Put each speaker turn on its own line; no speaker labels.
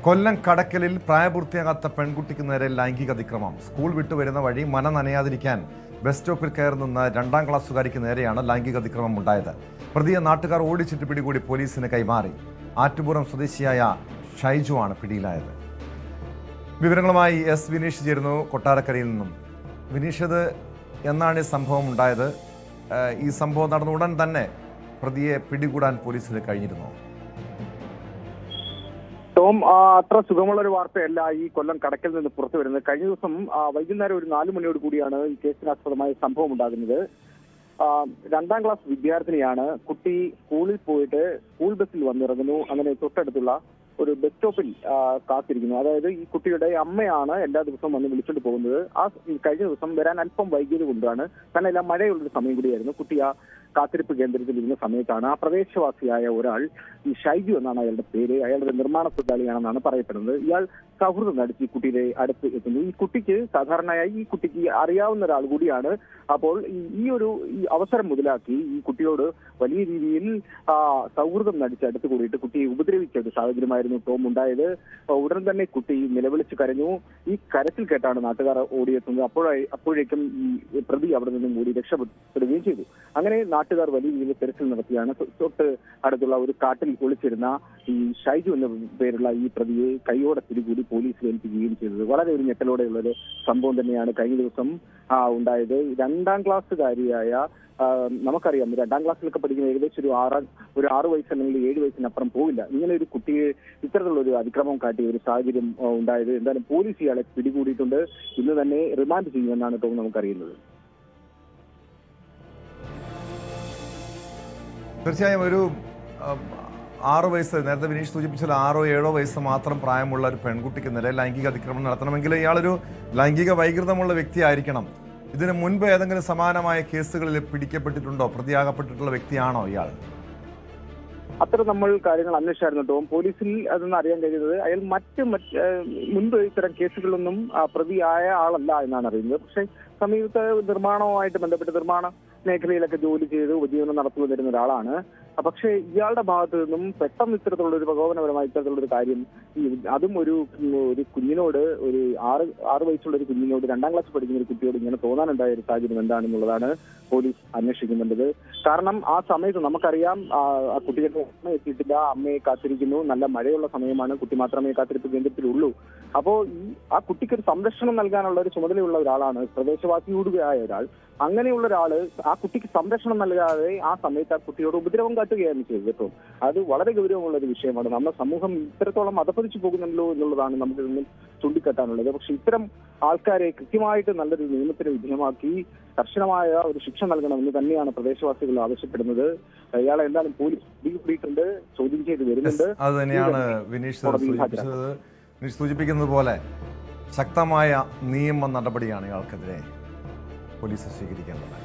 കൊല്ലം കടക്കലിൽ പ്രായപൂർത്തിയാകാത്ത പെൺകുട്ടിക്ക് നേരെ ലൈംഗിക അതിക്രമം. സ്കൂൾ വിട്ടുവരുന്ന വഴി മന നനയാതിരിക്കാൻ ബസ് സ്റ്റോപ്പിൽ കയറി നിന്ന് 2ാം ക്ലാസ്സുകാരിക്ക് നേരെയാണ് ലൈംഗിക അതിക്രമം ഉണ്ടായത്. പ്രതിയെ നാട്ടുകാർ ഓടിച്ചിട്ട് പിടികൂടി പോലീസിന് കൈമാറി. ആറ്റുപുറം സ്വദേശിയായ ഷൈജു ആണ് പിടിയിലായത്. വിവരങ്ങളുമായി എസ് വിനീഷ് ചേരുന്നു കൊട്ടാരക്കരയിൽ നിന്നും. വിനീഷ്, ഇത് എന്നാണ് ഈ സംഭവം ഉണ്ടായത്? ഈ സംഭവം നടന്ന ഉടൻ തന്നെ പ്രതിയെ പിടികൂടാൻ പോലീസിന് കഴിഞ്ഞിരുന്നു?
ടോം, അത്ര സുഖമുള്ള ഒരു വാർത്തയല്ല ഈ കൊല്ലം കടക്കൽ നിന്ന് പുറത്തു വരുന്നത്. കഴിഞ്ഞ ദിവസം വൈകുന്നേരം ഒരു 4 മണിയോട് കൂടിയാണ് ഈ കേസിനാസ്പദമായ സംഭവം ഉണ്ടാകുന്നത്. 2ാം ക്ലാസ് വിദ്യാർത്ഥിനിയാണ്. കുട്ടി സ്കൂളിൽ പോയിട്ട് സ്കൂൾ ബസ്സിൽ വന്നിറങ്ങുന്നു. അങ്ങനെ തൊട്ടടുത്തുള്ള ഒരു ബസ് സ്റ്റോപ്പിൽ കാത്തിരിക്കുന്നു. അതായത് ഈ കുട്ടിയുടെ അമ്മയാണ് എല്ലാ ദിവസവും വന്ന് വിളിച്ചുകൊണ്ട് പോകുന്നത്. കഴിഞ്ഞ ദിവസം വരാൻ അല്പം വൈകിയത് കൊണ്ടാണ്. തന്നെല്ലാം മഴയുള്ളൊരു സമയം കൂടിയായിരുന്നു. കുട്ടി ആ കാത്തിരിപ്പ് കേന്ദ്രത്തിൽ ഇരുന്ന സമയത്താണ് ആ പ്രദേശവാസിയായ ഒരാൾ, ഈ ഷൈജു എന്നാണ് അയാളുടെ പേര്, അയാളുടെ നിർമ്മാണ തൊഴിലാളിയാണെന്നാണ് പറയപ്പെടുന്നത്. ഇയാൾ സൗഹൃദം നടിച്ച് ഈ കുട്ടിയുടെ അടുത്ത് എത്തുന്നു. ഈ കുട്ടിക്ക് സാധാരണയായി ഈ കുട്ടിക്ക് അറിയാവുന്ന ഒരാൾ കൂടിയാണ്. അപ്പോൾ ഈ അവസരം മുതലാക്കി ഈ കുട്ടിയോട് വലിയ രീതിയിൽ സൗഹൃദം നടിച്ച് അടുത്ത് കൂടിയിട്ട് കുട്ടിയെ ഉപദ്രവിച്ച ഒരു സാഹചര്യമായിരുന്നു ടോം ഉണ്ടായത്. ഉടൻ തന്നെ കുട്ടി നിലവിളിച്ച് കരഞ്ഞു. ഈ കരച്ചിൽ കേട്ടാണ് നാട്ടുകാർ ഓടിയെത്തുന്നത്. അപ്പോഴേക്കും ഈ പ്രതി അവിടെ നിന്നും കൂടി രക്ഷപ്പെടുകയും ചെയ്തു. അങ്ങനെ നാട്ടുകാർ വലിയ രീതിയിൽ തെരച്ചിൽ നടത്തിയാണ് തൊട്ട് അടുത്തുള്ള ഒരു കാട്ടിൽ ഒളിച്ചിരുന്ന ഈ ഷൈജു എന്ന പേരുള്ള ഈ പ്രതിയെ കൈയോടെ പിടികൂടി പോലീസിൽ ഏൽപ്പിക്കുകയും ചെയ്തത്. വളരെ ഒരു ഞെട്ടലോടെയുള്ള ഒരു സംഭവം തന്നെയാണ് കഴിഞ്ഞ ദിവസം ഉണ്ടായത്. 2ാം ക്ലാസ്സുകാരിയായ, നമുക്കറിയാം 2ാം ക്ലാസ്സിലൊക്കെ പഠിക്കുന്ന ഏകദേശം ഒരു 6 വയസ്സ് അല്ലെങ്കിൽ 7 വയസ്സിനപ്പുറം പോവില്ല. ഇങ്ങനെ ഒരു കുട്ടിയെ ഇത്തരത്തിലുള്ള ഒരു അതിക്രമം കാട്ടിയ ഒരു സാഹചര്യം ഉണ്ടായത്. എന്തായാലും പോലീസ് ഇയാളെ പിടികൂടിയിട്ടുണ്ട്. ഇന്ന് തന്നെ റിമാൻഡ് ചെയ്യുമെന്നാണ് ടോം നമുക്കറിയുന്നത്.
തീർച്ചയായും ഒരു 6 വയസ്സ്, നേരത്തെ വിനീഷ് സൂചിപ്പിച്ചാൽ 6 or 7 വയസ്സ് മാത്രം പ്രായമുള്ള ഒരു പെൺകുട്ടിക്ക് നേരെ ലൈംഗിക അതിക്രമം നടത്തണമെങ്കിൽ ഇയാളൊരു ലൈംഗിക വൈകൃതമുള്ള വ്യക്തിയായിരിക്കണം. ഇതിനു മുൻപ് ഏതെങ്കിലും സമാനമായ കേസുകളിൽ പിടിക്കപ്പെട്ടിട്ടുണ്ടോ? പ്രതിയാകപ്പെട്ടിട്ടുള്ള വ്യക്തിയാണോ ഇയാൾ?
അത്ര നമ്മൾ കാര്യങ്ങൾ അന്വേഷിച്ചായിരുന്നു ടോം. പോലീസിൽ അതൊന്നും അറിയാൻ കഴിയുന്നത് അയാൾ മുൻപ് ഇത്തരം കേസുകളിലൊന്നും പ്രതിയായ ആളല്ല എന്നാണ് അറിയുന്നത്. പക്ഷെ സമീപത്തെ നിർമ്മാണവുമായിട്ട് ബന്ധപ്പെട്ട് നിർമ്മാണ മേഖലയിലൊക്കെ ജോലി ചെയ്ത് ഉപജീവനം നടത്തി വന്നിരുന്ന ഒരാളാണ്. പക്ഷേ ഇയാളുടെ ഭാഗത്ത് നിന്നും പെട്ടെന്ന് ഇത്തരത്തിലുള്ള ഒരു പ്രകോപനപരമായ ഇത്തരത്തിലുള്ള ഒരു കാര്യം, അതും ഒരു കുഞ്ഞിനോട്, ഒരു 6 വയസ്സുള്ള ഒരു കുഞ്ഞിനോട്, 2ാം ക്ലാസ് പഠിക്കുന്ന ഒരു കുട്ടിയോട് ഇങ്ങനെ തോന്നാനുണ്ടായ ഒരു സാഹചര്യം എന്താണെന്നുള്ളതാണ് പോലീസ് അന്വേഷിക്കുന്നുണ്ടത്. കാരണം ആ സമയത്ത് നമുക്കറിയാം ആ കുട്ടിയുടെ അമ്മ എത്തിയിട്ടില്ല, അമ്മയെ കാത്തിരിക്കുന്നു. നല്ല മഴയുള്ള സമയമാണ്, കുട്ടി മാത്രമേ കാത്തിരിപ്പ് കേന്ദ്രത്തിലുള്ളൂ. അപ്പോൾ ആ കുട്ടിക്ക് ഒരു സംരക്ഷണം നൽകാനുള്ള ഒരു ചുമതലയുള്ള ഒരാളാണ്, പ്രദേശവാസിയോടുകയായ ഒരാൾ. അങ്ങനെയുള്ള ഒരാള് ആ കുട്ടിക്ക് സംരക്ഷണം നൽകാതെ ആ സമയത്ത് ആ കുട്ടിയോട് ഉപദ്രവം കാട്ടുകയാണ് ചെയ്തത്. അത് വളരെ ഗൗരവമുള്ള ഒരു വിഷയമാണ്. നമ്മുടെ സമൂഹം ഇത്രത്തോളം അധപ്പതിച്ചു പോകുന്നുണ്ടല്ലോ എന്നുള്ളതാണ് നമുക്ക് ഇതിൽ ചൂണ്ടിക്കാട്ടാനുള്ളത്. പക്ഷെ ഇത്തരം ആൾക്കാരെ കൃത്യമായിട്ട് നല്ലൊരു നിയമത്തിന് വിധേയമാക്കി കർശനമായ ഒരു ശിക്ഷ നൽകണമെന്ന് തന്നെയാണ് പ്രദേശവാസികൾ ആവശ്യപ്പെടുന്നത്. ഇയാളെ എന്തായാലും പോലീസ് പിടികൂടിയിട്ടുണ്ട്, ചോദ്യം ചെയ്ത് വരുന്നുണ്ട്.
അത് തന്നെയാണ് വിനീഷ് സൂചിപ്പിക്കുന്നത് പോലെ ശക്തമായ നിയമ നടപടിയാണ് ഇയാൾക്കെതിരെ പോലീസ് സ്വീകരിക്കേണ്ടത്.